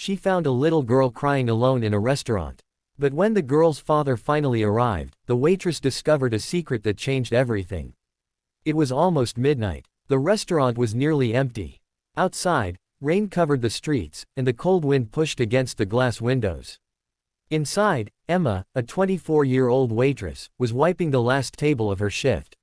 She found a little girl crying alone in a restaurant. But when the girl's father finally arrived, the waitress discovered a secret that changed everything. It was almost midnight. The restaurant was nearly empty. Outside, rain covered the streets, and the cold wind pushed against the glass windows. Inside, Emma, a 24-year-old waitress, was wiping the last table of her shift.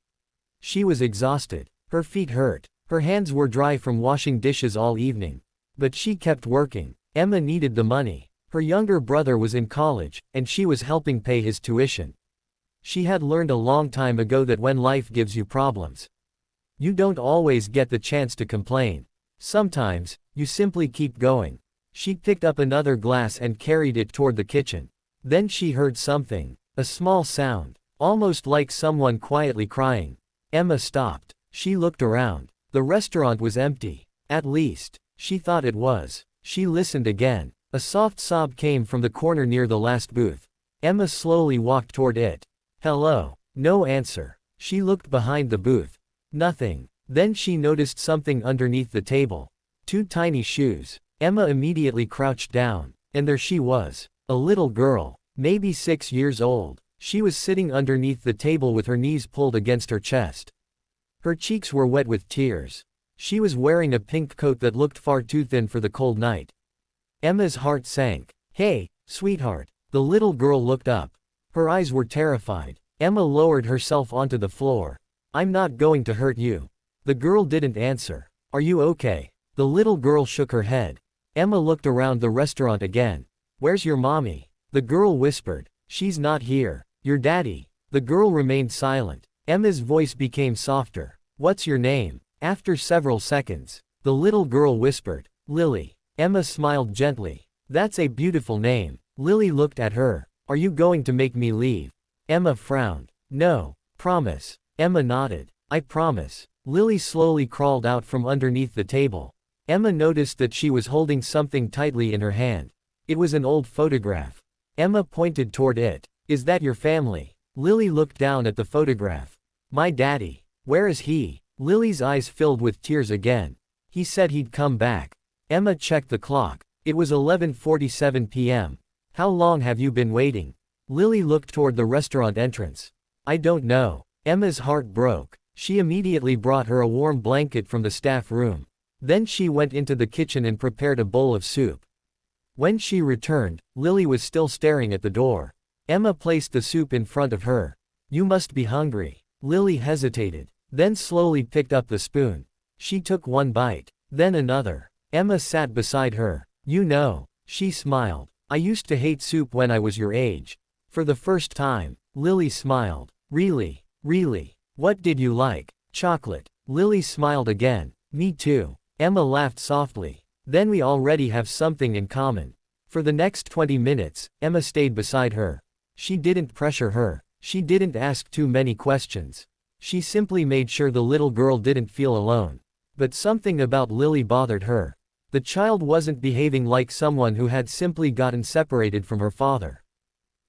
She was exhausted. Her feet hurt. Her hands were dry from washing dishes all evening. But she kept working. Emma needed the money. Her younger brother was in college, and she was helping pay his tuition. She had learned a long time ago that when life gives you problems, you don't always get the chance to complain. Sometimes, you simply keep going. She picked up another glass and carried it toward the kitchen. Then she heard something. A small sound. Almost like someone quietly crying. Emma stopped. She looked around. The restaurant was empty. At least, she thought it was. She listened again. A soft sob came from the corner near the last booth. Emma slowly walked toward it. Hello. No answer. She looked behind the booth. Nothing. Then she noticed something underneath the table. 2 tiny shoes. Emma immediately crouched down. And there she was. A little girl. Maybe 6 years old. She was sitting underneath the table with her knees pulled against her chest. Her cheeks were wet with tears. She was wearing a pink coat that looked far too thin for the cold night. Emma's heart sank. Hey, sweetheart. The little girl looked up. Her eyes were terrified. Emma lowered herself onto the floor. I'm not going to hurt you. The girl didn't answer. Are you okay? The little girl shook her head. Emma looked around the restaurant again. Where's your mommy? The girl whispered. She's not here. Your daddy. The girl remained silent. Emma's voice became softer. What's your name? After several seconds, the little girl whispered. Lily. Emma smiled gently. That's a beautiful name. Lily looked at her. Are you going to make me leave? Emma frowned. No. Promise. Emma nodded. I promise. Lily slowly crawled out from underneath the table. Emma noticed that she was holding something tightly in her hand. It was an old photograph. Emma pointed toward it. Is that your family? Lily looked down at the photograph. My daddy. Where is he? Lily's eyes filled with tears again. He said he'd come back. Emma checked the clock. It was 11:47 p.m. How long have you been waiting? Lily looked toward the restaurant entrance. I don't know. Emma's heart broke. She immediately brought her a warm blanket from the staff room. Then she went into the kitchen and prepared a bowl of soup. When she returned, Lily was still staring at the door. Emma placed the soup in front of her. You must be hungry. Lily hesitated, then slowly picked up the spoon. She took one bite, then another. Emma sat beside her. You know, she smiled. I used to hate soup when I was your age. For the first time, Lily smiled. Really? Really? What did you like? Chocolate. Lily smiled again. Me too. Emma laughed softly. Then we already have something in common. For the next 20 minutes, Emma stayed beside her. She didn't pressure her. She didn't ask too many questions. She simply made sure the little girl didn't feel alone. But something about Lily bothered her. The child wasn't behaving like someone who had simply gotten separated from her father.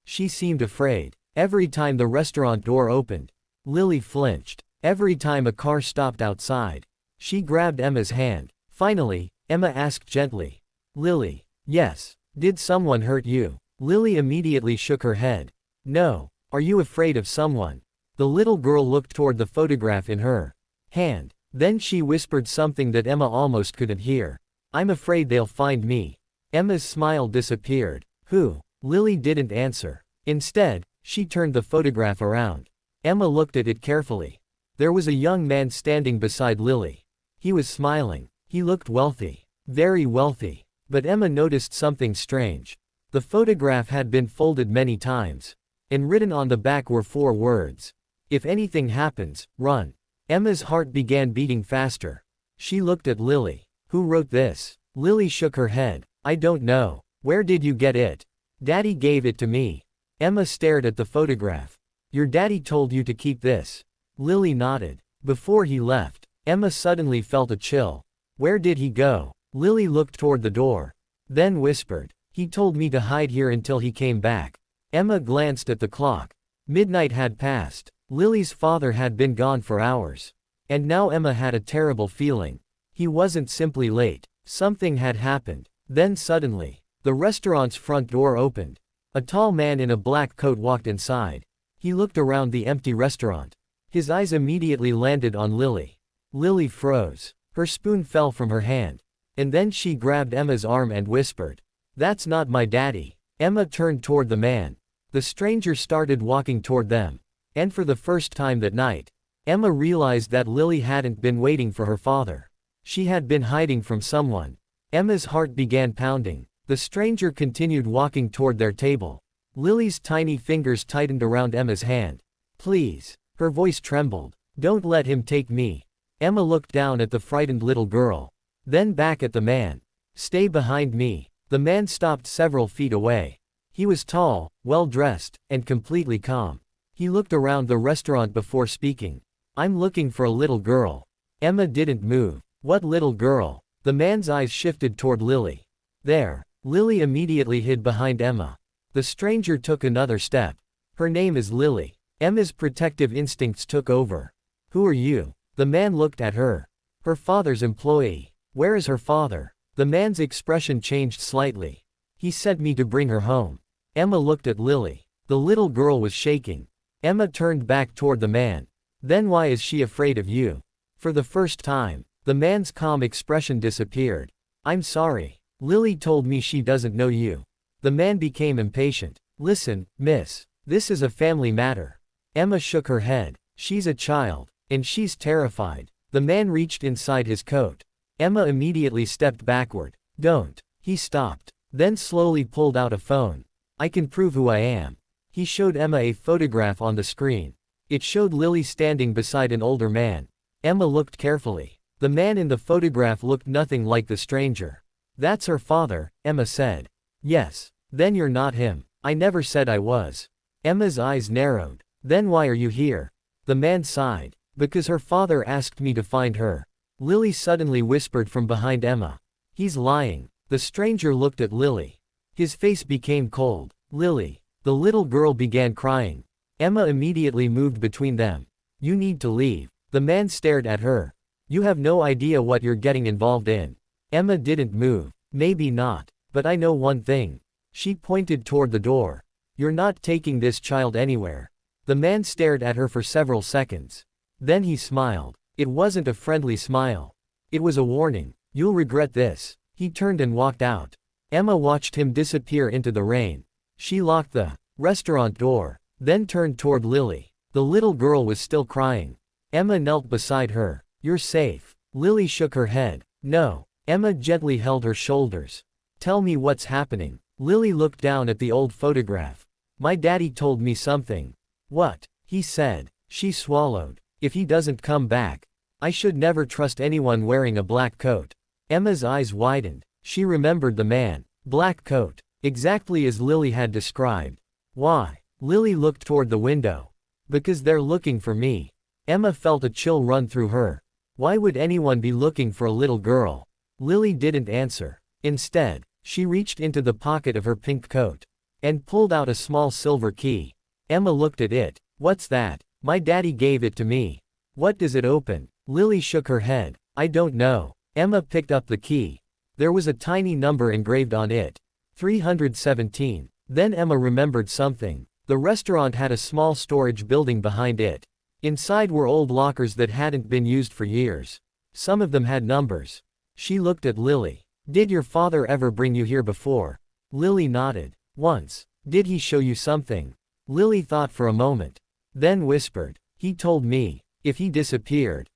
She seemed afraid. Every time the restaurant door opened, Lily flinched. Every time a car stopped outside, she grabbed Emma's hand. Finally, Emma asked gently. Lily. Yes. Did someone hurt you? Lily immediately shook her head. No. Are you afraid of someone? The little girl looked toward the photograph in her hand. Then she whispered something that Emma almost couldn't hear. I'm afraid they'll find me. Emma's smile disappeared. Who? Lily didn't answer. Instead, she turned the photograph around. Emma looked at it carefully. There was a young man standing beside Lily. He was smiling. He looked wealthy. Very wealthy. But Emma noticed something strange. The photograph had been folded many times. And written on the back were 4 words. If anything happens, run. Emma's heart began beating faster. She looked at Lily. Who wrote this? Lily shook her head. I don't know. Where did you get it? Daddy gave it to me. Emma stared at the photograph. Your daddy told you to keep this. Lily nodded. Before he left, Emma suddenly felt a chill. Where did he go? Lily looked toward the door. Then whispered. He told me to hide here until he came back. Emma glanced at the clock. Midnight had passed. Lily's father had been gone for hours. And now Emma had a terrible feeling. He wasn't simply late. Something had happened. Then suddenly, The restaurant's front door opened. A tall man in a black coat walked inside. He looked around the empty restaurant. His eyes immediately landed on Lily. Lily froze. Her spoon fell from her hand. And then she grabbed Emma's arm and whispered, "That's not my daddy." Emma turned toward the man. The stranger started walking toward them. And for the first time that night, Emma realized that Lily hadn't been waiting for her father. She had been hiding from someone. Emma's heart began pounding. The stranger continued walking toward their table. Lily's tiny fingers tightened around Emma's hand. "Please." Her voice trembled. "Don't let him take me." Emma looked down at the frightened little girl. Then back at the man. "Stay behind me." The man stopped several feet away. He was tall, well-dressed, and completely calm. He looked around the restaurant before speaking. "I'm looking for a little girl." Emma didn't move. "What little girl?" The man's eyes shifted toward Lily. "There." Lily immediately hid behind Emma. The stranger took another step. "Her name is Lily." Emma's protective instincts took over. "Who are you?" The man looked at her. "Her father's employee." "Where is her father?" The man's expression changed slightly. "He sent me to bring her home." Emma looked at Lily. The little girl was shaking. Emma turned back toward the man. "Then why is she afraid of you?" For the first time, the man's calm expression disappeared. "I'm sorry. Lily told me she doesn't know you." The man became impatient. "Listen, miss. This is a family matter." Emma shook her head. "She's a child. And she's terrified." The man reached inside his coat. Emma immediately stepped backward. "Don't." He stopped. Then slowly pulled out a phone. "I can prove who I am." He showed Emma a photograph on the screen. It showed Lily standing beside an older man. Emma looked carefully. The man in the photograph looked nothing like the stranger. "That's her father," Emma said. "Yes. Then you're not him." "I never said I was." Emma's eyes narrowed. "Then why are you here?" The man sighed. "Because her father asked me to find her." Lily suddenly whispered from behind Emma. "He's lying." The stranger looked at Lily. His face became cold. "Lily." The little girl began crying. Emma immediately moved between them. "You need to leave." The man stared at her. "You have no idea what you're getting involved in." Emma didn't move. "Maybe not. But I know one thing." She pointed toward the door. "You're not taking this child anywhere." The man stared at her for several seconds. Then he smiled. It wasn't a friendly smile. It was a warning. "You'll regret this." He turned and walked out. Emma watched him disappear into the rain. She locked the restaurant door, then turned toward Lily. The little girl was still crying. Emma knelt beside her. "You're safe." Lily shook her head. "No." Emma gently held her shoulders. "Tell me what's happening." Lily looked down at the old photograph. "My daddy told me something." "What?" he said. She swallowed. "If he doesn't come back, I should never trust anyone wearing a black coat." Emma's eyes widened. She remembered the man. Black coat. Exactly as Lily had described. "Why?" Lily looked toward the window. "Because they're looking for me." Emma felt a chill run through her. Why would anyone be looking for a little girl? Lily didn't answer. Instead, she reached into the pocket of her pink coat and pulled out a small silver key. Emma looked at it. "What's that?" "My daddy gave it to me." "What does it open?" Lily shook her head. "I don't know." Emma picked up the key. There was a tiny number engraved on it. 317. Then Emma remembered something. The restaurant had a small storage building behind it. Inside were old lockers that hadn't been used for years. Some of them had numbers. She looked at Lily. "Did your father ever bring you here before?" Lily nodded. "Once." "Did he show you something?" Lily thought for a moment. Then whispered. "He told me, if he disappeared,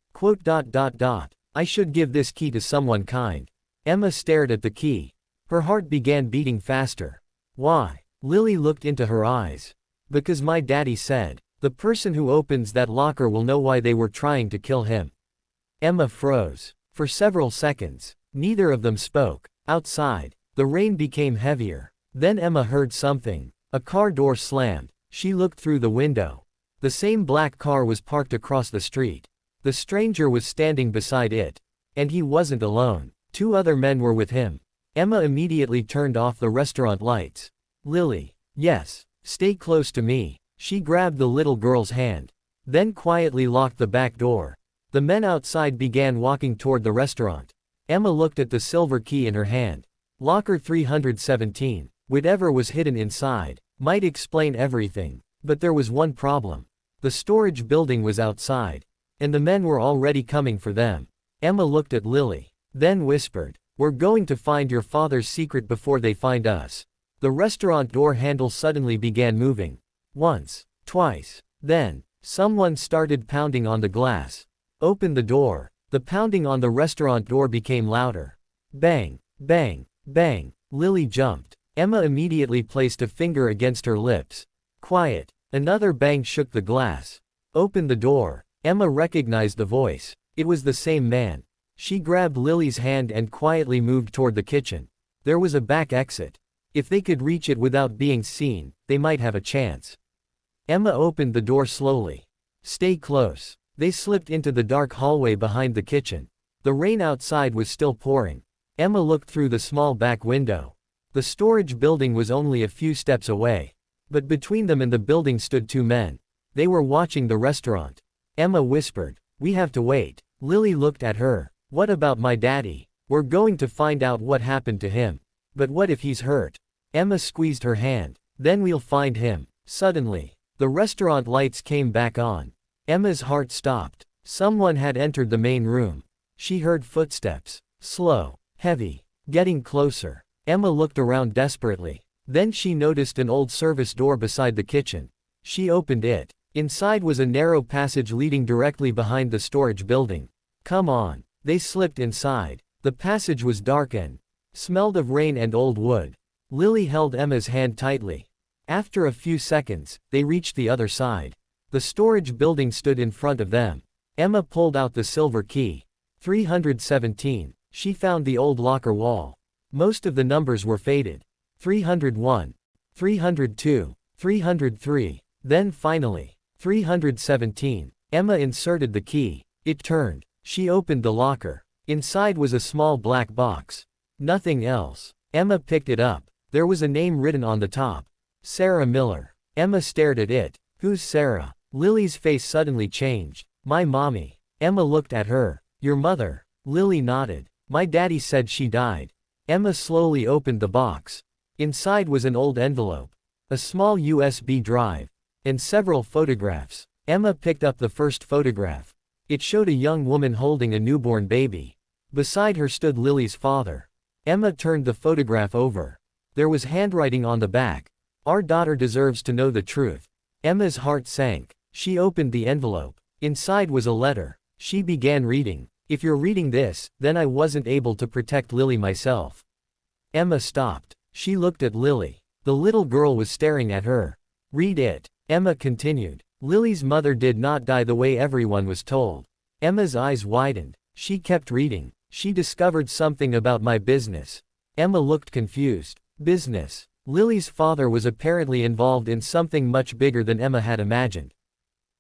I should give this key to someone kind." Emma stared at the key. Her heart began beating faster. "Why?" Lily looked into her eyes. "Because my daddy said, the person who opens that locker will know why they were trying to kill him." Emma froze. For several seconds, neither of them spoke. Outside, the rain became heavier. Then Emma heard something. A car door slammed. She looked through the window. The same black car was parked across the street. The stranger was standing beside it. And he wasn't alone. 2 other men were with him. Emma immediately turned off the restaurant lights. "Lily." "Yes. Stay close to me." She grabbed the little girl's hand. Then quietly locked the back door. The men outside began walking toward the restaurant. Emma looked at the silver key in her hand. Locker 317. Whatever was hidden inside might explain everything. But there was one problem. The storage building was outside, and the men were already coming for them. Emma looked at Lily, then whispered, "We're going to find your father's secret before they find us." The restaurant door handle suddenly began moving. Once, twice, then, someone started pounding on the glass. "Open the door." The pounding on the restaurant door became louder. Bang, bang, bang. Lily jumped. Emma immediately placed a finger against her lips. "Quiet." Another bang shook the glass. "Open the door." Emma recognized the voice. It was the same man. She grabbed Lily's hand and quietly moved toward the kitchen. There was a back exit. If they could reach it without being seen, they might have a chance. Emma opened the door slowly. "Stay close." They slipped into the dark hallway behind the kitchen. The rain outside was still pouring. Emma looked through the small back window. The storage building was only a few steps away. But between them and the building stood two men. They were watching the restaurant. Emma whispered, "We have to wait." Lily looked at her. "What about my daddy? We're going to find out what happened to him. But what if he's hurt?" Emma squeezed her hand. "Then we'll find him." Suddenly, the restaurant lights came back on. Emma's heart stopped. Someone had entered the main room. She heard footsteps. Slow, heavy, getting closer. Emma looked around desperately. Then she noticed an old service door beside the kitchen. She opened it. Inside was a narrow passage leading directly behind the storage building. "Come on." They slipped inside. The passage was dark and smelled of rain and old wood. Lily held Emma's hand tightly. After a few seconds, they reached the other side. The storage building stood in front of them. Emma pulled out the silver key. 317. She found the old locker wall. Most of the numbers were faded. 301. 302. 303. Then finally, 317. Emma inserted the key. It turned. She opened the locker. Inside was a small black box. Nothing else. Emma picked it up. There was a name written on the top. Sarah Miller. Emma stared at it. "Who's Sarah?" Lily's face suddenly changed. "My mommy." Emma looked at her. "Your mother?" Lily nodded. "My daddy said she died." Emma slowly opened the box. Inside was an old envelope, a small USB drive, and several photographs. Emma picked up the first photograph. It showed a young woman holding a newborn baby. Beside her stood Lily's father. Emma turned the photograph over. There was handwriting on the back. "Our daughter deserves to know the truth." Emma's heart sank. She opened the envelope. Inside was a letter. She began reading. "If you're reading this, then I wasn't able to protect Lily myself." Emma stopped. She looked at Lily. The little girl was staring at her. "Read it." Emma continued. "Lily's mother did not die the way everyone was told." Emma's eyes widened. She kept reading. "She discovered something about my business." Emma looked confused. Business. Lily's father was apparently involved in something much bigger than Emma had imagined.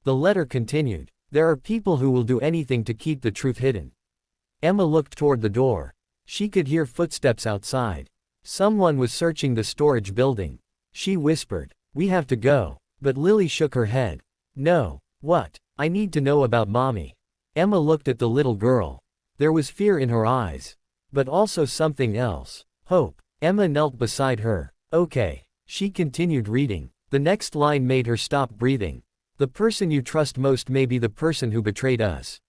The letter continued. "There are people who will do anything to keep the truth hidden." Emma looked toward the door. She could hear footsteps outside. Someone was searching the storage building. She whispered, "We have to go." But Lily shook her head. "No." "What?" "I need to know about mommy." Emma looked at the little girl. There was fear in her eyes. But also something else. Hope. Emma knelt beside her. "Okay." She continued reading. The next line made her stop breathing. "The person you trust most may be the person who betrayed us."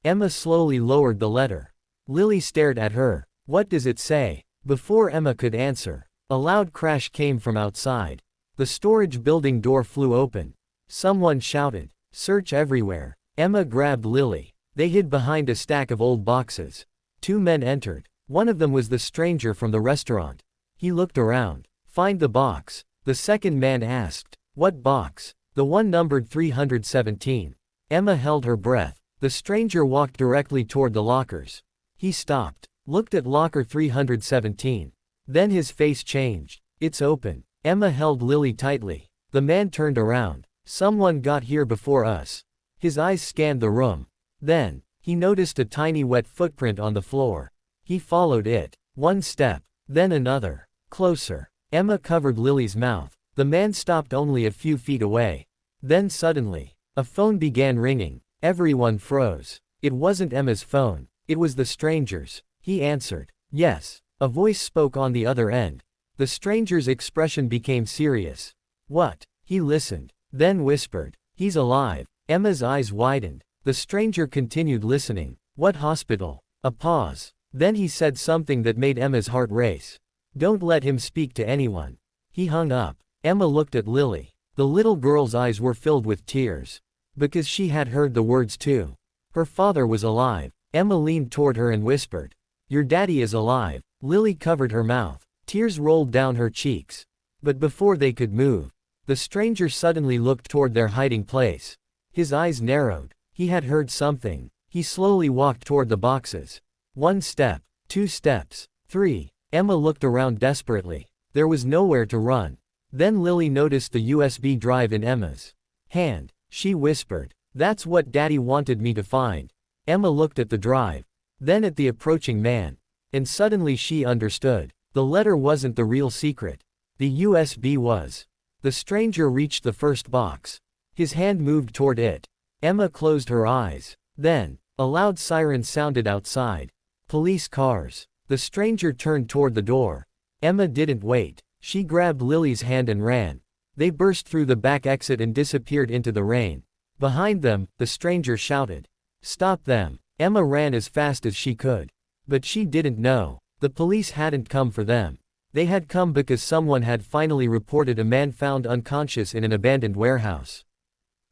Emma slowly lowered the letter. Lily stared at her. "What does it say?" Before Emma could answer, a loud crash came from outside. The storage building door flew open. Someone shouted, "Search everywhere." Emma grabbed Lily. They hid behind a stack of old boxes. Two men entered. One of them was the stranger from the restaurant. He looked around. "Find the box." The second man asked. "What box?" "The one numbered 317. Emma held her breath. The stranger walked directly toward the lockers. He stopped, looked at locker 317. Then his face changed. "It's open." Emma held Lily tightly. The man turned around. "Someone got here before us." His eyes scanned the room. Then, he noticed a tiny wet footprint on the floor. He followed it. One step, then another. Closer. Emma covered Lily's mouth. The man stopped only a few feet away. Then suddenly, a phone began ringing. Everyone froze. It wasn't Emma's phone. It was the stranger's. He answered. "Yes." A voice spoke on the other end. The stranger's expression became serious. What? He listened, then whispered. He's alive. Emma's eyes widened. The stranger continued listening. What hospital? A pause. Then he said something that made Emma's heart race. Don't let him speak to anyone. He hung up. Emma looked at Lily. The little girl's eyes were filled with tears. Because she had heard the words too. Her father was alive. Emma leaned toward her and whispered. Your daddy is alive. Lily covered her mouth. Tears rolled down her cheeks. But before they could move, the stranger suddenly looked toward their hiding place. His eyes narrowed. He had heard something. He slowly walked toward the boxes. 1 step, 2 steps, 3. Emma looked around desperately. There was nowhere to run. Then Lily noticed the USB drive in Emma's hand. She whispered, "That's what Daddy wanted me to find." Emma looked at the drive, then at the approaching man. And suddenly she understood. The letter wasn't the real secret. The USB was. The stranger reached the first box. His hand moved toward it. Emma closed her eyes. Then, a loud siren sounded outside. Police cars. The stranger turned toward the door. Emma didn't wait. She grabbed Lily's hand and ran. They burst through the back exit and disappeared into the rain. Behind them, the stranger shouted, "Stop them." Emma ran as fast as she could. But she didn't know. The police hadn't come for them. They had come because someone had finally reported a man found unconscious in an abandoned warehouse.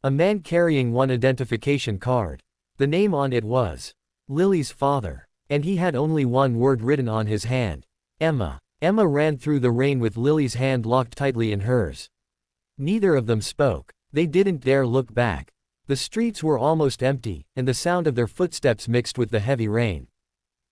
A man carrying one identification card. The name on it was Lily's father. And he had only one word written on his hand. Emma. Emma ran through the rain with Lily's hand locked tightly in hers. Neither of them spoke. They didn't dare look back. The streets were almost empty, and the sound of their footsteps mixed with the heavy rain.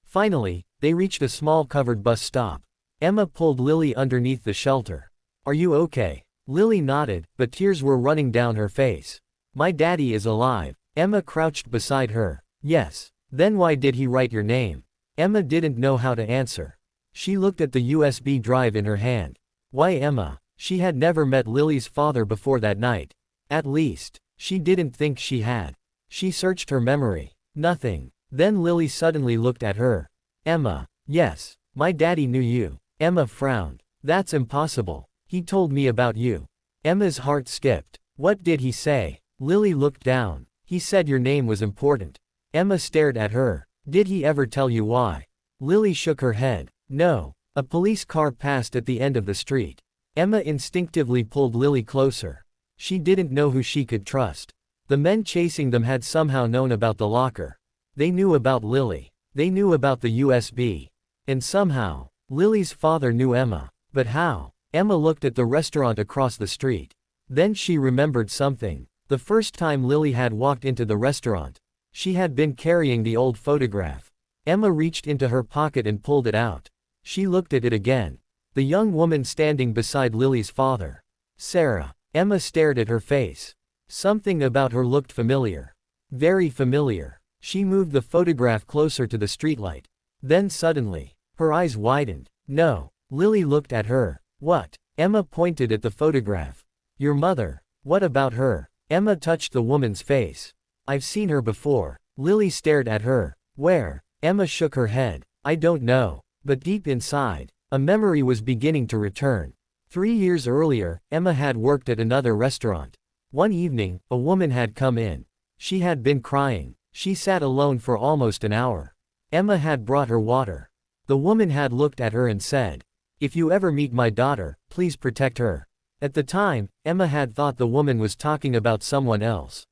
Finally, they reached a small covered bus stop. Emma pulled Lily underneath the shelter. "Are you okay?" Lily nodded, but tears were running down her face. "My daddy is alive." Emma crouched beside her. "Yes." "Then why did he write your name?" Emma didn't know how to answer. She looked at the USB drive in her hand. Why Emma? She had never met Lily's father before that night. At least, she didn't think she had. She searched her memory. Nothing. Then Lily suddenly looked at her. "Emma, yes, my daddy knew you." Emma frowned. "That's impossible. He told me about you." Emma's heart skipped. "What did he say?" Lily looked down. "He said your name was important." Emma stared at her. "Did he ever tell you why?" Lily shook her head. "No." A police car passed at the end of the street. Emma instinctively pulled Lily closer. She didn't know who she could trust. The men chasing them had somehow known about the locker. They knew about Lily. They knew about the USB. And somehow, Lily's father knew Emma. But how? Emma looked at the restaurant across the street. Then she remembered something. The first time Lily had walked into the restaurant, she had been carrying the old photograph. Emma reached into her pocket and pulled it out. She looked at it again. The young woman standing beside Lily's father. Sarah. Emma stared at her face. Something about her looked familiar. Very familiar. She moved the photograph closer to the streetlight. Then suddenly, her eyes widened. "No." Lily looked at her. "What?" Emma pointed at the photograph. "Your mother. What about her?" Emma touched the woman's face. "I've seen her before." Lily stared at her. "Where?" Emma shook her head. "I don't know." But deep inside, a memory was beginning to return. 3 years earlier, Emma had worked at another restaurant. One evening, a woman had come in. She had been crying. She sat alone for almost an hour. Emma had brought her water. The woman had looked at her and said, "If you ever meet my daughter, please protect her." At the time, Emma had thought the woman was talking about someone else.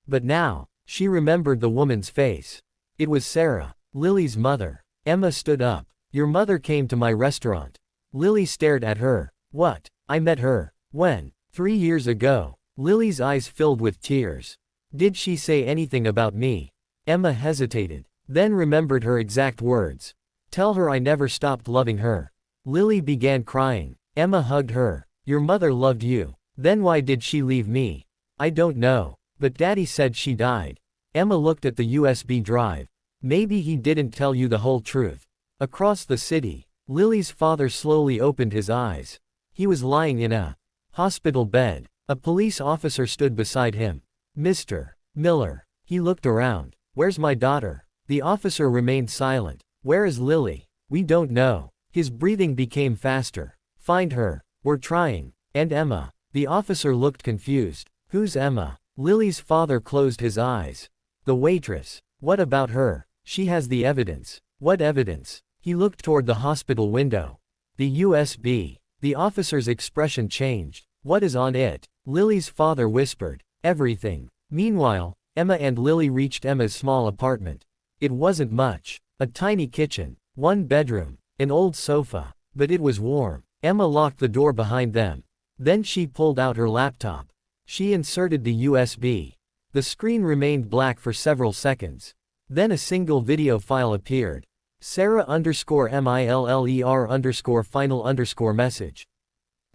But now, she remembered the woman's face. It was Sarah, Lily's mother. Emma stood up. "Your mother came to my restaurant." Lily stared at her. "What? I met her. When?" 3 years ago. Lily's eyes filled with tears. "Did she say anything about me?" Emma hesitated, then remembered her exact words. "Tell her I never stopped loving her." Lily began crying. Emma hugged her. "Your mother loved you. Then why did she leave me?" "I don't know. But Daddy said she died." Emma looked at the USB drive. "Maybe he didn't tell you the whole truth." Across the city, Lily's father slowly opened his eyes. He was lying in a hospital bed. A police officer stood beside him. "Mr. Miller." He looked around. "Where's my daughter?" The officer remained silent. "Where is Lily?" "We don't know." His breathing became faster. Find her. We're trying. And Emma. The officer looked confused. Who's Emma? Lily's father closed his eyes. The waitress. What about her? She has the evidence. What evidence? He looked toward the hospital window. The USB. The officer's expression changed. What is on it? Lily's father whispered. Everything. Meanwhile, Emma and Lily reached Emma's small apartment. It wasn't much. A tiny kitchen. One bedroom. An old sofa. But it was warm. Emma locked the door behind them. Then she pulled out her laptop. She inserted the USB. The screen remained black for several seconds. Then a single video file appeared. Sarah_MILLER_final_message.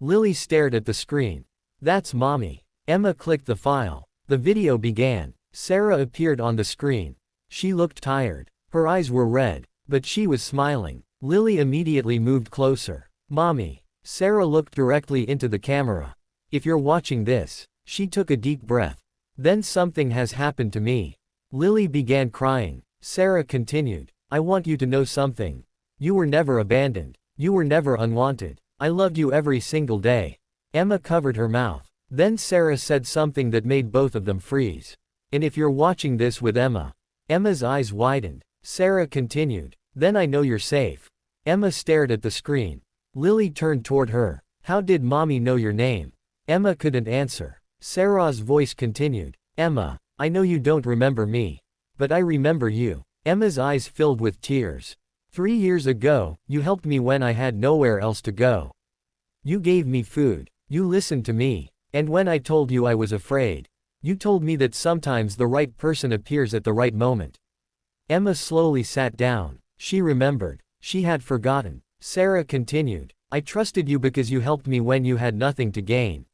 Lily stared at the screen. That's mommy. Emma clicked the file. The video began. Sarah appeared on the screen. She looked tired. Her eyes were red, but she was smiling. Lily immediately moved closer. Mommy. Sarah looked directly into the camera. If you're watching this. She took a deep breath. Then something has happened to me. Lily began crying. Sarah continued. I want you to know something. You were never abandoned. You were never unwanted. I loved you every single day. Emma covered her mouth. Then Sarah said something that made both of them freeze. And if you're watching this with Emma. Emma's eyes widened. Sarah continued. Then I know you're safe. Emma stared at the screen. Lily turned toward her. How did mommy know your name? Emma couldn't answer. Sarah's voice continued. Emma, I know you don't remember me. But I remember you. Emma's eyes filled with tears. 3 years ago, you helped me when I had nowhere else to go. You gave me food. You listened to me. And when I told you I was afraid, you told me that sometimes the right person appears at the right moment. Emma slowly sat down. She remembered. She had forgotten. Sarah continued. I trusted you because you helped me when you had nothing to gain.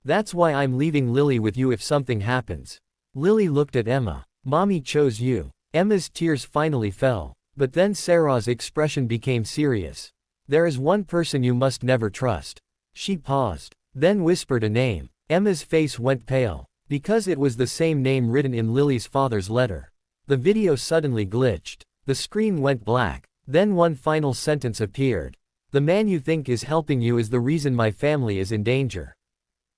That's why I'm leaving Lily with you if something happens. Lily looked at Emma. Mommy chose you. Emma's tears finally fell. But then Sarah's expression became serious. There is one person you must never trust. She paused. Then whispered a name. Emma's face went pale. Because it was the same name written in Lily's father's letter. The video suddenly glitched. The screen went black. Then one final sentence appeared. The man you think is helping you is the reason my family is in danger.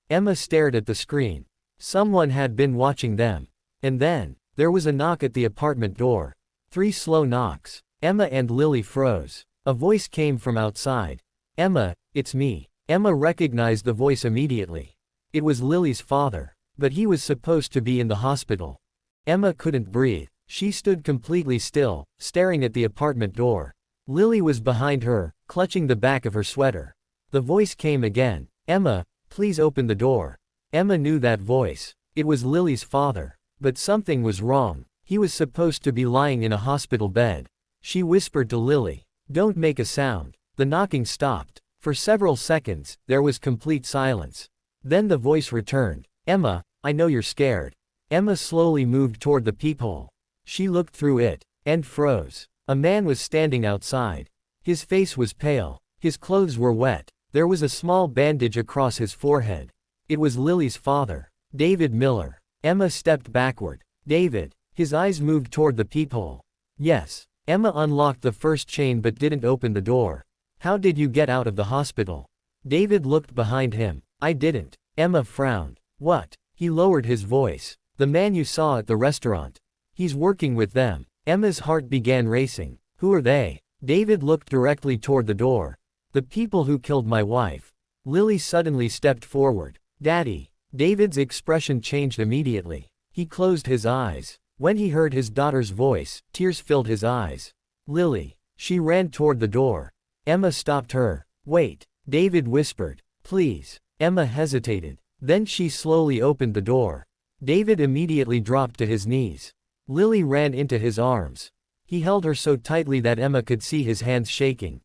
Emma stared at the screen. Someone had been watching them. And then, there was a knock at the apartment door. 3 slow knocks. Emma and Lily froze. A voice came from outside. Emma, it's me. Emma recognized the voice immediately. It was Lily's father. But he was supposed to be in the hospital. Emma couldn't breathe. She stood completely still, staring at the apartment door. Lily was behind her, clutching the back of her sweater. The voice came again. Emma, please open the door. Emma knew that voice. It was Lily's father. But something was wrong. He was supposed to be lying in a hospital bed. She whispered to Lily. Don't make a sound. The knocking stopped. For several seconds, there was complete silence. Then the voice returned. Emma, I know you're scared. Emma slowly moved toward the peephole. She looked through it. And froze. A man was standing outside. His face was pale. His clothes were wet. There was a small bandage across his forehead. It was Lily's father. David Miller. Emma stepped backward. David. His eyes moved toward the peephole. Yes. Emma unlocked the first chain but didn't open the door. How did you get out of the hospital? David looked behind him. I didn't. Emma frowned. What? He lowered his voice. The man you saw at the restaurant. He's working with them. Emma's heart began racing. Who are they? David looked directly toward the door. The people who killed my wife. Lily suddenly stepped forward. Daddy. David's expression changed immediately. He closed his eyes. When he heard his daughter's voice, tears filled his eyes. Lily. She ran toward the door. Emma stopped her. Wait. David whispered. Please. Emma hesitated. Then she slowly opened the door. David immediately dropped to his knees. Lily ran into his arms. He held her so tightly that Emma could see his hands shaking.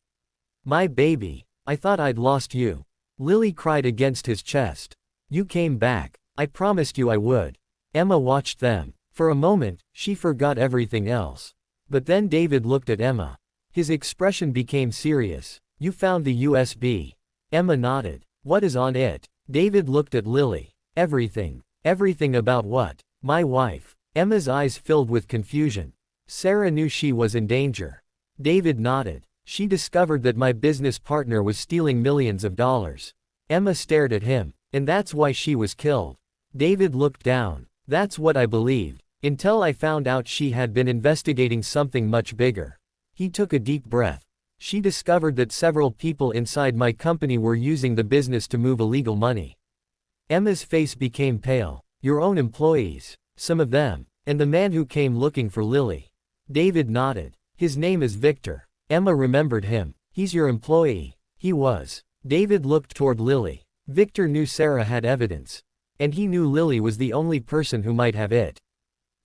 My baby. I thought I'd lost you. Lily cried against his chest. You came back. I promised you I would. Emma watched them. For a moment, she forgot everything else. But then David looked at Emma. His expression became serious. You found the USB. Emma nodded. What is on it? David looked at Lily. Everything. Everything about what? My wife. Emma's eyes filled with confusion. Sarah knew she was in danger. David nodded. She discovered that my business partner was stealing millions of dollars. Emma stared at him. And that's why she was killed. David looked down. That's what I believed. Until I found out she had been investigating something much bigger. He took a deep breath. She discovered that several people inside my company were using the business to move illegal money. Emma's face became pale. Your own employees. Some of them. And the man who came looking for Lily. David nodded. His name is Victor. Emma remembered him. He's your employee. He was. David looked toward Lily. Victor knew Sarah had evidence. And he knew Lily was the only person who might have it.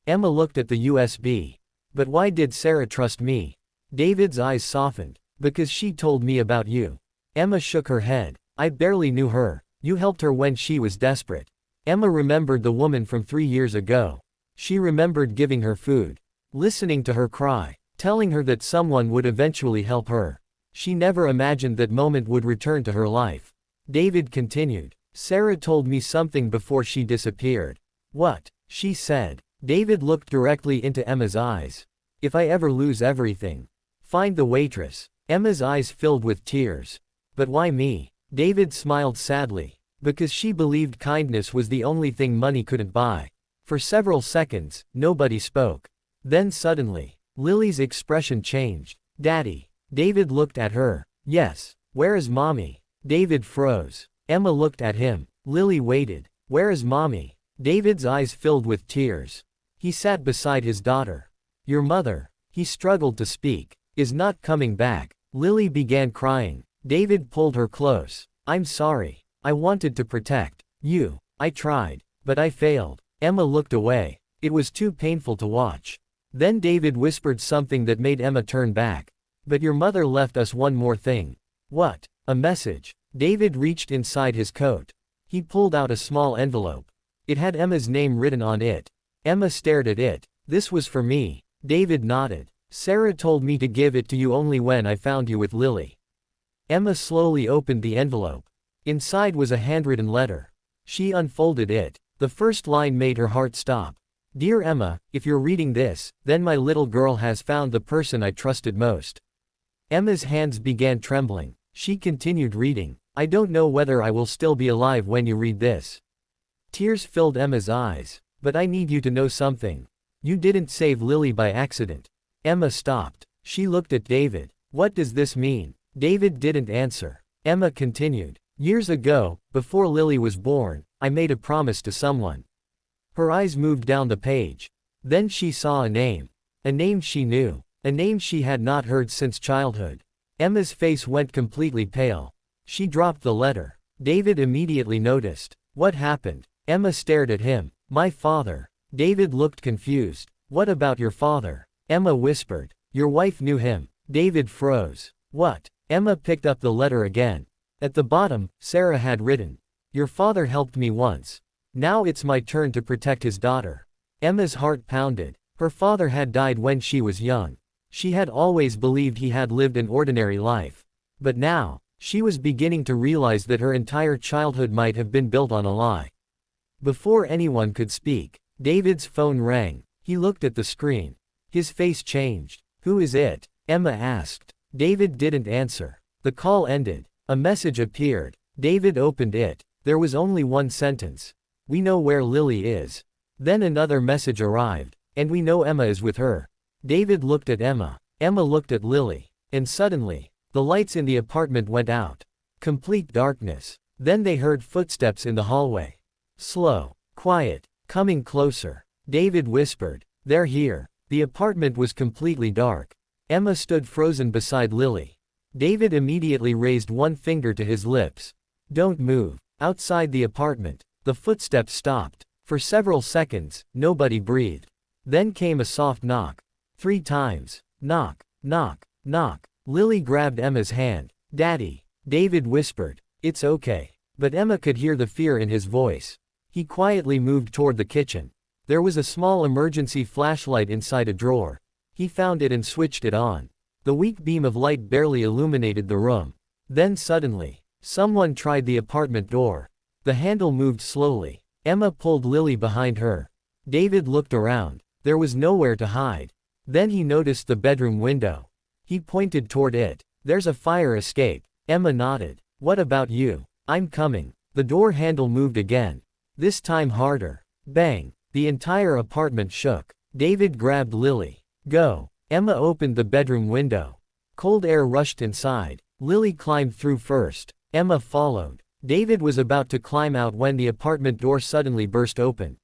Emma looked at the USB. But why did Sarah trust me? David's eyes softened. Because she told me about you. Emma shook her head. I barely knew her. You helped her when she was desperate. Emma remembered the woman from 3 years ago. She remembered giving her food. Listening to her cry. Telling her that someone would eventually help her. She never imagined that moment would return to her life. David continued. Sarah told me something before she disappeared. What? She said. David looked directly into Emma's eyes. If I ever lose everything. Find the waitress. Emma's eyes filled with tears. But why me? David smiled sadly. Because she believed kindness was the only thing money couldn't buy. For several seconds, nobody spoke. Then suddenly, Lily's expression changed. Daddy. David looked at her. Yes. Where is mommy? David froze. Emma looked at him. Lily waited. Where is mommy? David's eyes filled with tears. He sat beside his daughter. Your mother. He struggled to speak. Is not coming back. Lily began crying. David pulled her close. I'm sorry. I wanted to protect you. I tried. But I failed. Emma looked away. It was too painful to watch. Then David whispered something that made Emma turn back. But your mother left us one more thing. What? A message. David reached inside his coat. He pulled out a small envelope. It had Emma's name written on it. Emma stared at it. This was for me. David nodded. Sarah told me to give it to you only when I found you with Lily. Emma slowly opened the envelope. Inside was a handwritten letter. She unfolded it. The first line made her heart stop. Dear Emma, if you're reading this, then my little girl has found the person I trusted most. Emma's hands began trembling. She continued reading. I don't know whether I will still be alive when you read this. Tears filled Emma's eyes. But I need you to know something. You didn't save Lily by accident. Emma stopped. She looked at David. What does this mean? David didn't answer. Emma continued. Years ago, before Lily was born, I made a promise to someone. Her eyes moved down the page. Then she saw a name. A name she knew. A name she had not heard since childhood. Emma's face went completely pale. She dropped the letter. David immediately noticed. What happened? Emma stared at him. My father. David looked confused. What about your father? Emma whispered. Your wife knew him. David froze. What? Emma picked up the letter again. At the bottom, Sarah had written. Your father helped me once. Now it's my turn to protect his daughter. Emma's heart pounded. Her father had died when she was young. She had always believed he had lived an ordinary life. But now, she was beginning to realize that her entire childhood might have been built on a lie. Before anyone could speak, David's phone rang. He looked at the screen. His face changed. Who is it? Emma asked. David didn't answer. The call ended. A message appeared. David opened it. There was only one sentence. We know where Lily is. Then another message arrived. And we know Emma is with her. David looked at Emma. Emma looked at Lily. And suddenly, the lights in the apartment went out. Complete darkness. Then they heard footsteps in the hallway. Slow. Quiet. Coming closer. David whispered. They're here. The apartment was completely dark. Emma stood frozen beside Lily. David immediately raised one finger to his lips. Don't move. Outside the apartment, the footsteps stopped. For several seconds, nobody breathed. Then came a soft knock. 3 times. Knock, knock, knock. Lily grabbed Emma's hand. Daddy. David whispered. It's okay. But Emma could hear the fear in his voice. He quietly moved toward the kitchen. There was a small emergency flashlight inside a drawer. He found it and switched it on. The weak beam of light barely illuminated the room. Then suddenly, someone tried the apartment door. The handle moved slowly. Emma pulled Lily behind her. David looked around. There was nowhere to hide. Then he noticed the bedroom window. He pointed toward it. There's a fire escape. Emma nodded. What about you? I'm coming. The door handle moved again. This time harder. Bang. The entire apartment shook. David grabbed Lily. Go. Emma opened the bedroom window. Cold air rushed inside. Lily climbed through first. Emma followed. David was about to climb out when the apartment door suddenly burst open.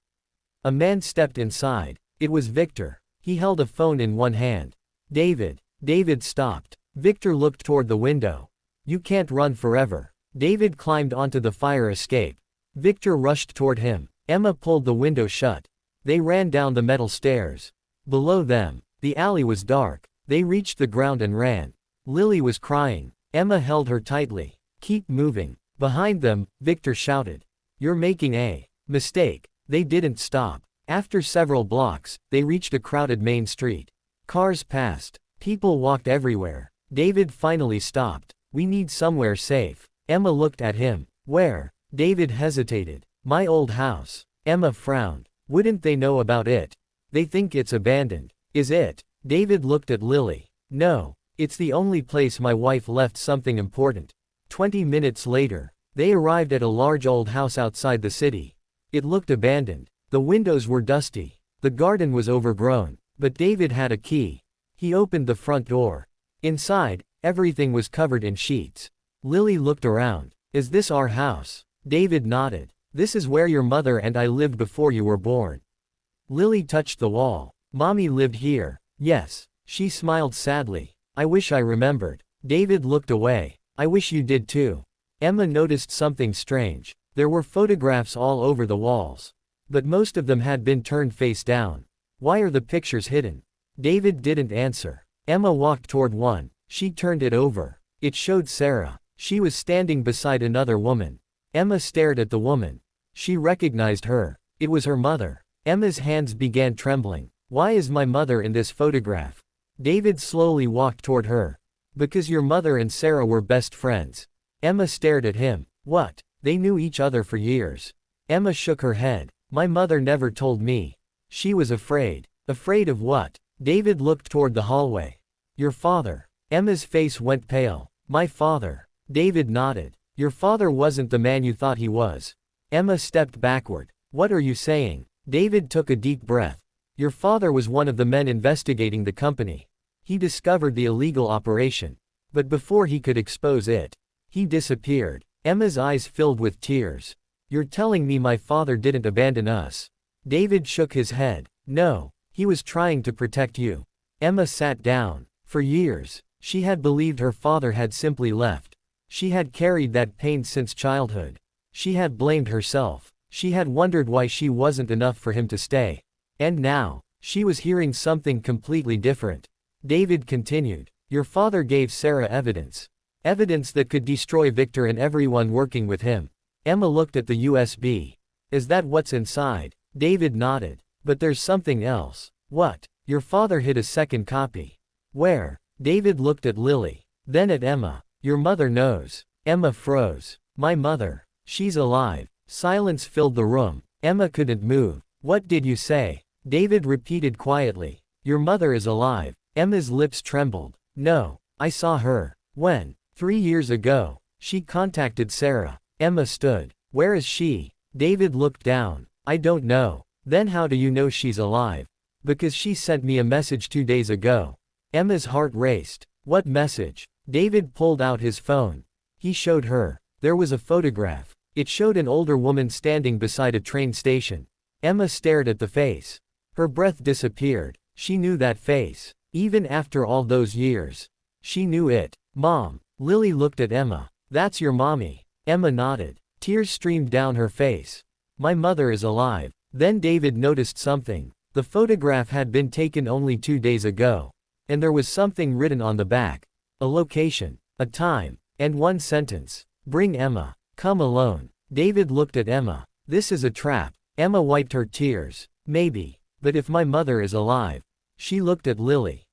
A man stepped inside. It was Victor. He held a phone in one hand. David. David stopped. Victor looked toward the window. You can't run forever. David climbed onto the fire escape. Victor rushed toward him. Emma pulled the window shut. They ran down the metal stairs. Below them, the alley was dark. They reached the ground and ran. Lily was crying. Emma held her tightly. Keep moving. Behind them, Victor shouted. You're making a mistake. They didn't stop. After several blocks, they reached a crowded main street. Cars passed. People walked everywhere. David finally stopped. We need somewhere safe. Emma looked at him. Where? David hesitated. My old house. Emma frowned. Wouldn't they know about it? They think it's abandoned. Is it? David looked at Lily. No. It's the only place my wife left something important. 20 minutes later, they arrived at a large old house outside the city. It looked abandoned. The windows were dusty. The garden was overgrown. But David had a key. He opened the front door. Inside, everything was covered in sheets. Lily looked around. Is this our house? David nodded. This is where your mother and I lived before you were born. Lily touched the wall. Mommy lived here. Yes. She smiled sadly. I wish I remembered. David looked away. I wish you did too. Emma noticed something strange. There were photographs all over the walls. But most of them had been turned face down. Why are the pictures hidden? David didn't answer. Emma walked toward one. She turned it over. It showed Sarah. She was standing beside another woman. Emma stared at the woman. She recognized her. It was her mother. Emma's hands began trembling. Why is my mother in this photograph? David slowly walked toward her. Because your mother and Sarah were best friends. Emma stared at him. What? They knew each other for years. Emma shook her head. My mother never told me. She was afraid. Afraid of what? David looked toward the hallway. Your father. Emma's face went pale. My father. David nodded. Your father wasn't the man you thought he was. Emma stepped backward. What are you saying? David took a deep breath. Your father was one of the men investigating the company. He discovered the illegal operation. But before he could expose it, he disappeared. Emma's eyes filled with tears. You're telling me my father didn't abandon us? David shook his head. No, he was trying to protect you. Emma sat down. For years, she had believed her father had simply left. She had carried that pain since childhood. She had blamed herself. She had wondered why she wasn't enough for him to stay. And now, she was hearing something completely different. David continued. Your father gave Sarah evidence. Evidence that could destroy Victor and everyone working with him. Emma looked at the USB. Is that what's inside? David nodded. But there's something else. What? Your father hid a second copy. Where? David looked at Lily. Then at Emma. Your mother knows. Emma froze. My mother. She's alive. Silence filled the room. Emma couldn't move. What did you say? David repeated quietly. Your mother is alive. Emma's lips trembled. No. I saw her. When? 3 years ago. She contacted Sarah. Emma stood. Where is she? David looked down. I don't know. Then how do you know she's alive? Because she sent me a message 2 days ago. Emma's heart raced. What message? David pulled out his phone. He showed her. There was a photograph. It showed an older woman standing beside a train station. Emma stared at the face. Her breath disappeared. She knew that face. Even after all those years. She knew it. Mom. Lily looked at Emma. That's your mommy. Emma nodded. Tears streamed down her face. My mother is alive. Then David noticed something. The photograph had been taken only 2 days ago. And there was something written on the back. A location, a time, and one sentence. Bring Emma. Come alone. David looked at Emma. This is a trap. Emma wiped her tears. Maybe. But if my mother is alive. She looked at Lily.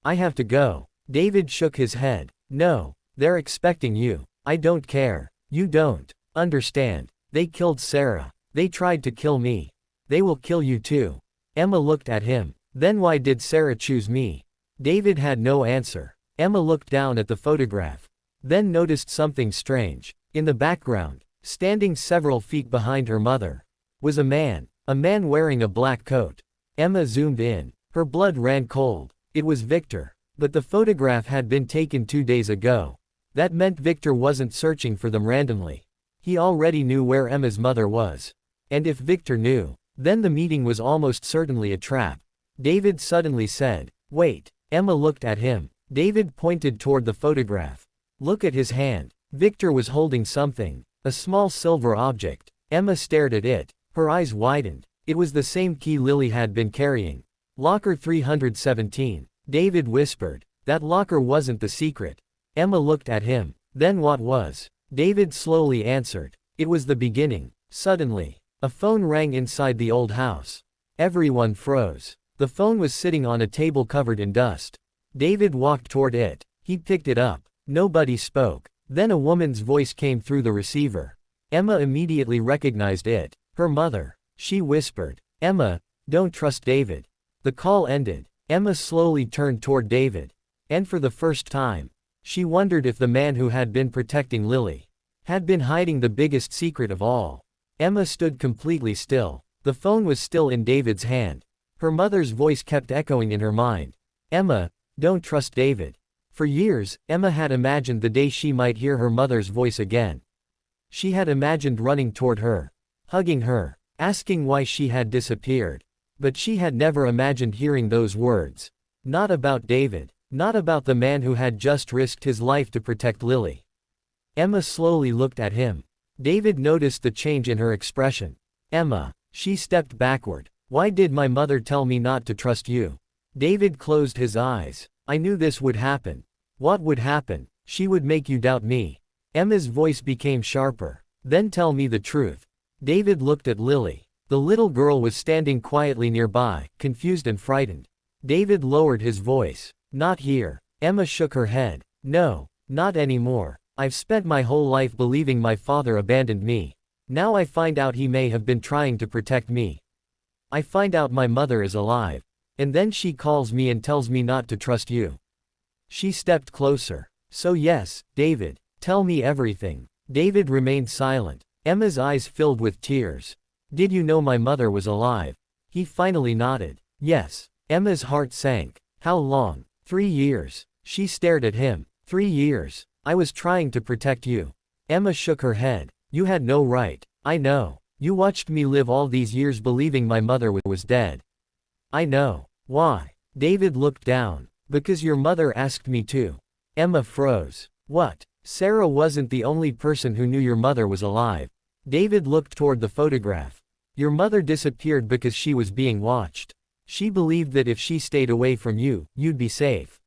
I have to go. David shook his head. No. They're expecting you. I don't care. You don't understand. They killed Sarah. They tried to kill me. They will kill you too. Emma looked at him. Then why did Sarah choose me? David had no answer. Emma looked down at the photograph. Then noticed something strange. In the background, standing several feet behind her mother, was a man wearing a black coat. Emma zoomed in. Her blood ran cold. It was Victor. But the photograph had been taken 2 days ago. That meant Victor wasn't searching for them randomly. He already knew where Emma's mother was. And if Victor knew, then the meeting was almost certainly a trap. David suddenly said, "Wait." Emma looked at him. David pointed toward the photograph. "Look at his hand." Victor was holding something. A small silver object. Emma stared at it. Her eyes widened. It was the same key Lily had been carrying. "Locker 317. David whispered. "That locker wasn't the secret." Emma looked at him. "Then what was?" David slowly answered. "It was the beginning." Suddenly, a phone rang inside the old house. Everyone froze. The phone was sitting on a table covered in dust. David walked toward it. He picked it up. Nobody spoke. Then a woman's voice came through the receiver. Emma immediately recognized it. Her mother. She whispered, "Emma, don't trust David." The call ended. Emma slowly turned toward David. And for the first time, she wondered if the man who had been protecting Lily had been hiding the biggest secret of all. Emma stood completely still. The phone was still in David's hand. Her mother's voice kept echoing in her mind. "Emma, don't trust David." For years, Emma had imagined the day she might hear her mother's voice again. She had imagined running toward her, hugging her, asking why she had disappeared. But she had never imagined hearing those words. Not about David. Not about the man who had just risked his life to protect Lily. Emma slowly looked at him. David noticed the change in her expression. "Emma." She stepped backward. "Why did my mother tell me not to trust you?" David closed his eyes. "I knew this would happen." "What would happen?" "She would make you doubt me." Emma's voice became sharper. "Then tell me the truth." David looked at Lily. The little girl was standing quietly nearby, confused and frightened. David lowered his voice. "Not here." Emma shook her head. "No, not anymore. I've spent my whole life believing my father abandoned me. Now I find out he may have been trying to protect me. I find out my mother is alive. And then she calls me and tells me not to trust you." She stepped closer. "So yes, David, tell me everything." David remained silent. Emma's eyes filled with tears. "Did you know my mother was alive?" He finally nodded. "Yes." Emma's heart sank. "How long?" 3 years. She stared at him. 3 years. "I was trying to protect you." Emma shook her head. "You had no right." "I know. You watched me live all these years believing my mother was dead." "I know." "Why?" David looked down. "Because your mother asked me to." Emma froze. "What?" "Sarah wasn't the only person who knew your mother was alive." David looked toward the photograph. "Your mother disappeared because she was being watched. She believed that if she stayed away from you, you'd be safe."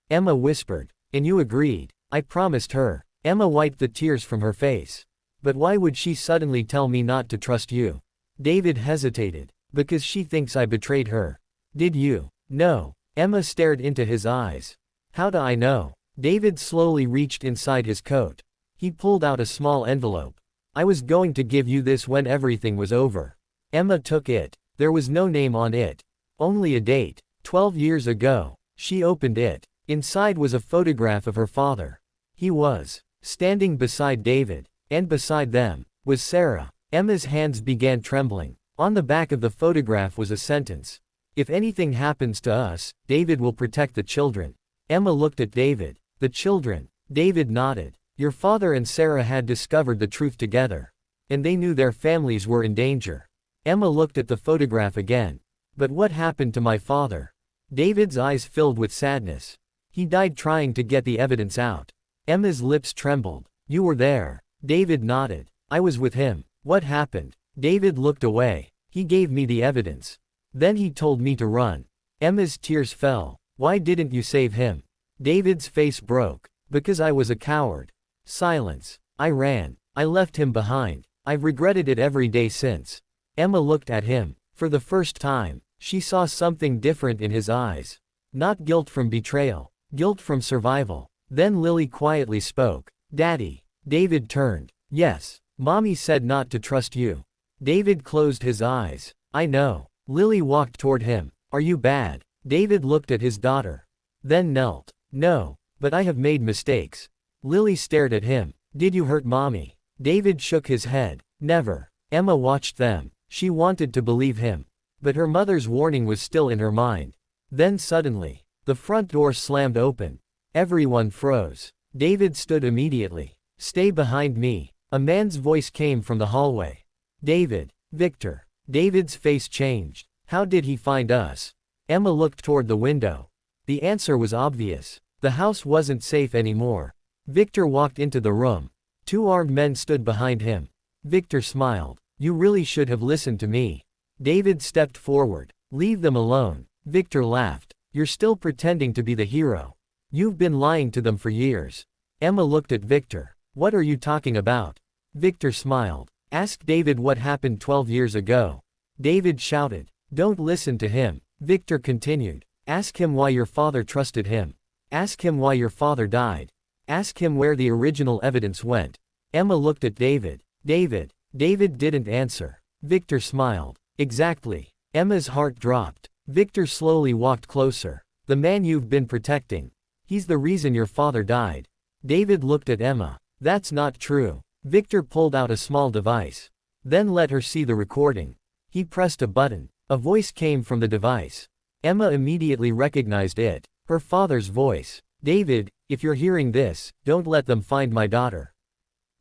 Emma whispered. "And you agreed." "I promised her." Emma wiped the tears from her face. "But why would she suddenly tell me not to trust you?" David hesitated. "Because she thinks I betrayed her." "Did you?" "No." Emma stared into his eyes. "How do I know?" David slowly reached inside his coat. He pulled out a small envelope. "I was going to give you this when everything was over." Emma took it. There was no name on it. Only a date. 12 years ago. She opened it. Inside was a photograph of her father. He was standing beside David. And beside them was Sarah. Emma's hands began trembling. On the back of the photograph was a sentence. "If anything happens to us, David will protect the children." Emma looked at David. "The children?" David nodded. "Your father and Sarah had discovered the truth together. And they knew their families were in danger." Emma looked at the photograph again. "But what happened to my father?" David's eyes filled with sadness. "He died trying to get the evidence out." Emma's lips trembled. "You were there." David nodded. "I was with him." "What happened?" David looked away. "He gave me the evidence. Then he told me to run." Emma's tears fell. "Why didn't you save him?" David's face broke. "Because I was a coward." Silence. "I ran. I left him behind. I've regretted it every day since." Emma looked at him. For the first time, she saw something different in his eyes. Not guilt from betrayal. Guilt from survival. Then Lily quietly spoke. "Daddy." David turned. "Yes. Mommy said not to trust you." David closed his eyes. "I know." Lily walked toward him. "Are you bad?" David looked at his daughter. Then knelt. "No. But I have made mistakes. Lily stared at him. Did you hurt mommy? David shook his head. Never. Emma watched them. She wanted to believe him. But her mother's warning was still in her mind. Then suddenly, the front door slammed open. Everyone froze. David stood immediately. Stay behind me. A man's voice came from the hallway. David. Victor. David's face changed. How did he find us? Emma looked toward the window. The answer was obvious. The house wasn't safe anymore. Victor walked into the room. 2 armed men stood behind him. Victor smiled. You really should have listened to me. David stepped forward. Leave them alone. Victor laughed. You're still pretending to be the hero. You've been lying to them for years. Emma looked at Victor. What are you talking about? Victor smiled. Ask David what happened 12 years ago. David shouted. Don't listen to him. Victor continued. Ask him why your father trusted him. Ask him why your father died. Ask him where the original evidence went. Emma looked at David. David didn't answer. Victor smiled. Exactly. Emma's heart dropped. Victor slowly walked closer. The man you've been protecting. He's the reason your father died. David looked at Emma. That's not true. Victor pulled out a small device. Then let her see the recording. He pressed a button. A voice came from the device. Emma immediately recognized it. Her father's voice. David, if you're hearing this, don't let them find my daughter.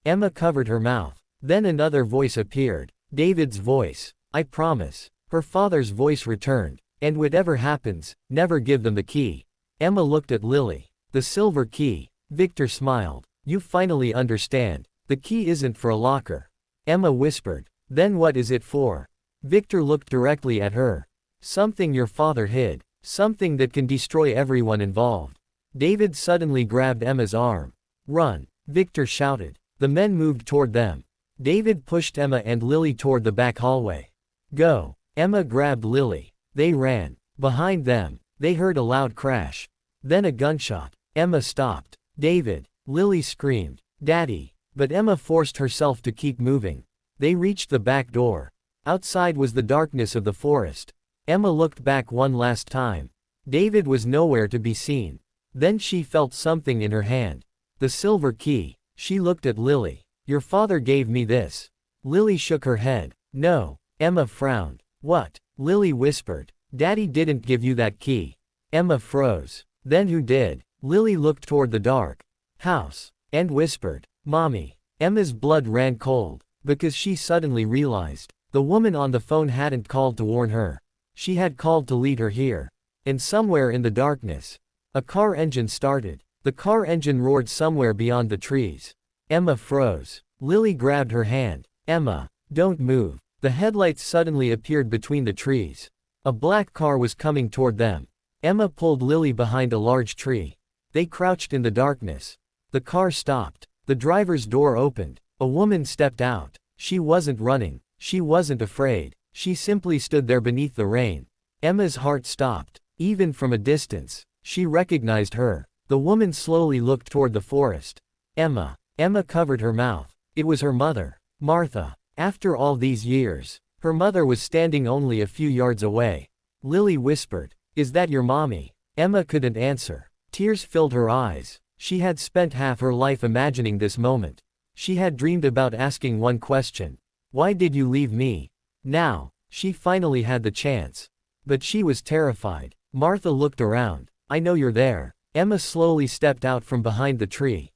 Emma covered her mouth. Then another voice appeared. David's voice. I promise. Her father's voice returned. And whatever happens, never give them the key. Emma looked at Lily. The silver key. Victor smiled. You finally understand. The key isn't for a locker. Emma whispered. Then what is it for? Victor looked directly at her. Something your father hid. Something that can destroy everyone involved. David suddenly grabbed Emma's arm. Run! Victor shouted. The men moved toward them. David pushed Emma and Lily toward the back hallway. Go! Emma grabbed Lily. They ran. Behind them, they heard a loud crash. Then a gunshot. Emma stopped. David! Lily screamed. Daddy! But Emma forced herself to keep moving. They reached the back door. Outside was the darkness of the forest. Emma looked back one last time. David was nowhere to be seen. Then she felt something in her hand. The silver key. She looked at Lily. Your father gave me this. Lily shook her head. No. Emma frowned. What? Lily whispered. Daddy didn't give you that key. Emma froze. Then who did? Lily looked toward the dark house and whispered. Mommy. Emma's blood ran cold, because she suddenly realized. The woman on the phone hadn't called to warn her. She had called to lead her here. And somewhere in the darkness, a car engine started. The car engine roared somewhere beyond the trees. Emma froze. Lily grabbed her hand. Emma, don't move. The headlights suddenly appeared between the trees. A black car was coming toward them. Emma pulled Lily behind a large tree. They crouched in the darkness. The car stopped. The driver's door opened. A woman stepped out. She wasn't running. She wasn't afraid. She simply stood there beneath the rain. Emma's heart stopped. Even from a distance, she recognized her. The woman slowly looked toward the forest. Emma. Emma covered her mouth. It was her mother. Martha. After all these years, her mother was standing only a few yards away. Lily whispered. Is that your mommy? Emma couldn't answer. Tears filled her eyes. She had spent half her life imagining this moment. She had dreamed about asking one question. Why did you leave me? Now, she finally had the chance. But she was terrified. Martha looked around. I know you're there. Emma slowly stepped out from behind the tree.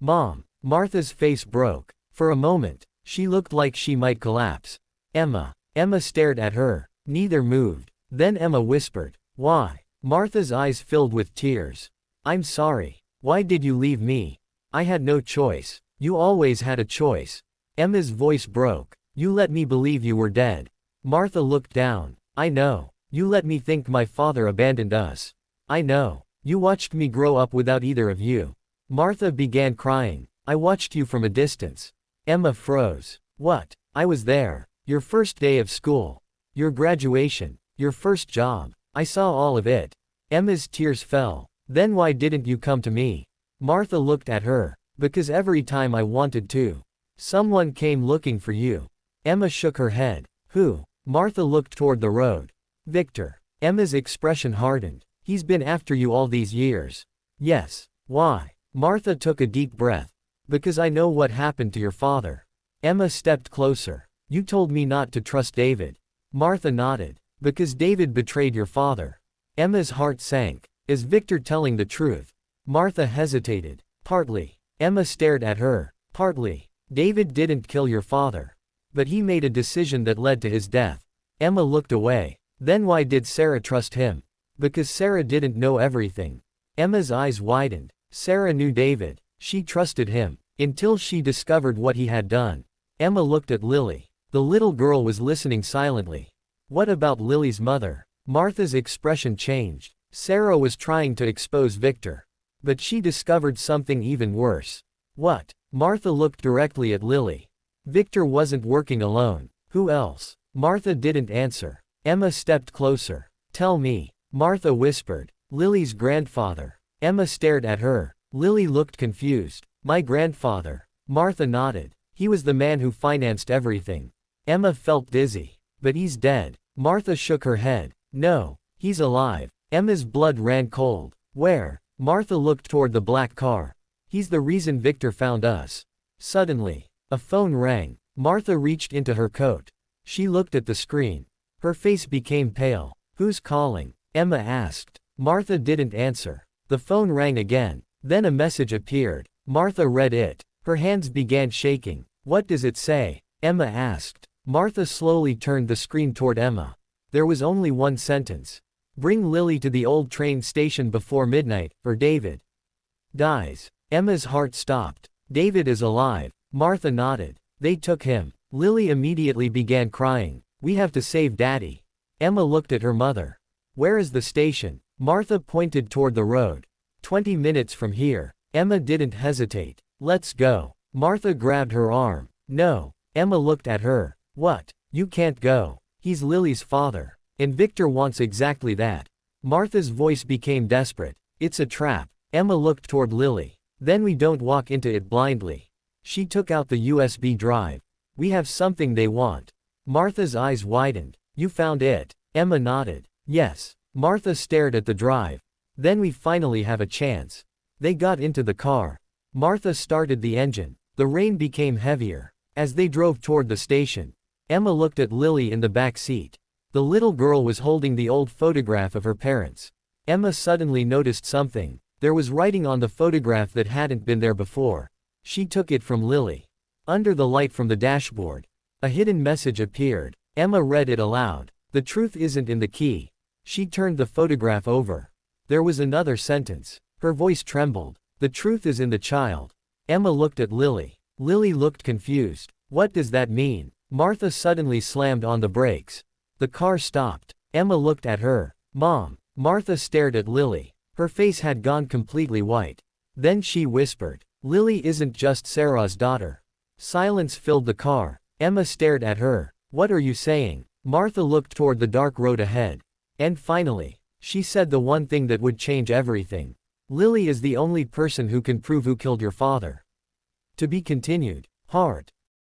Mom. Martha's face broke. For a moment, she looked like she might collapse. Emma. Emma stared at her. Neither moved. Then Emma whispered. Why? Martha's eyes filled with tears. I'm sorry. Why did you leave me? I had no choice. You always had a choice. Emma's voice broke. You let me believe you were dead. Martha looked down. I know. You let me think my father abandoned us. I know. You watched me grow up without either of you. Martha began crying. I watched you from a distance. Emma froze. What? I was there. Your first day of school. Your graduation. Your first job. I saw all of it. Emma's tears fell. Then why didn't you come to me? Martha looked at her. Because every time I wanted to. Someone came looking for you. Emma shook her head. Who? Martha looked toward the road. Victor. Emma's expression hardened. He's been after you all these years. Yes. Why? Martha took a deep breath. Because I know what happened to your father. Emma stepped closer. You told me not to trust David. Martha nodded. Because David betrayed your father. Emma's heart sank. Is Victor telling the truth? Martha hesitated. Partly. Emma stared at her. Partly. David didn't kill your father. But he made a decision that led to his death. Emma looked away. Then why did Sarah trust him? Because Sarah didn't know everything. Emma's eyes widened. Sarah knew David. She trusted him. Until she discovered what he had done. Emma looked at Lily. The little girl was listening silently. What about Lily's mother? Martha's expression changed. Sarah was trying to expose Victor. But she discovered something even worse. What? Martha looked directly at Lily. Victor wasn't working alone. Who else? Martha didn't answer. Emma stepped closer. Tell me. Martha whispered. Lily's grandfather. Emma stared at her. Lily looked confused. My grandfather. Martha nodded. He was the man who financed everything. Emma felt dizzy. But he's dead. Martha shook her head. No, he's alive. Emma's blood ran cold. Where? Martha looked toward the black car. He's the reason Victor found us. Suddenly, a phone rang. Martha reached into her coat. She looked at the screen. Her face became pale. Who's calling? Emma asked. Martha didn't answer. The phone rang again. Then a message appeared. Martha read it. Her hands began shaking. What does it say? Emma asked. Martha slowly turned the screen toward Emma. There was only one sentence. Bring Lily to the old train station before midnight, or David dies. Emma's heart stopped. David is alive. Martha nodded. They took him. Lily immediately began crying. We have to save Daddy. Emma looked at her mother. Where is the station? Martha pointed toward the road. 20 minutes from here. Emma didn't hesitate. Let's go. Martha grabbed her arm. No. Emma looked at her. What? You can't go. He's Lily's father. And Victor wants exactly that. Martha's voice became desperate. It's a trap. Emma looked toward Lily. Then we don't walk into it blindly. She took out the USB drive. We have something they want. Martha's eyes widened. You found it. Emma nodded. Yes. Martha stared at the drive. Then we finally have a chance. They got into the car. Martha started the engine. The rain became heavier. As they drove toward the station, Emma looked at Lily in the back seat. The little girl was holding the old photograph of her parents. Emma suddenly noticed something. There was writing on the photograph that hadn't been there before. She took it from Lily. Under the light from the dashboard, a hidden message appeared. Emma read it aloud. The truth isn't in the key. She turned the photograph over. There was another sentence. Her voice trembled. The truth is in the child. Emma looked at Lily. Lily looked confused. What does that mean? Martha suddenly slammed on the brakes. The car stopped. Emma looked at her. Mom. Martha stared at Lily. Her face had gone completely white. Then she whispered. Lily isn't just Sarah's daughter. Silence filled the car. Emma stared at her. What are you saying? Martha looked toward the dark road ahead. And finally, she said the one thing that would change everything. Lily is the only person who can prove who killed your father. To be continued. Heart.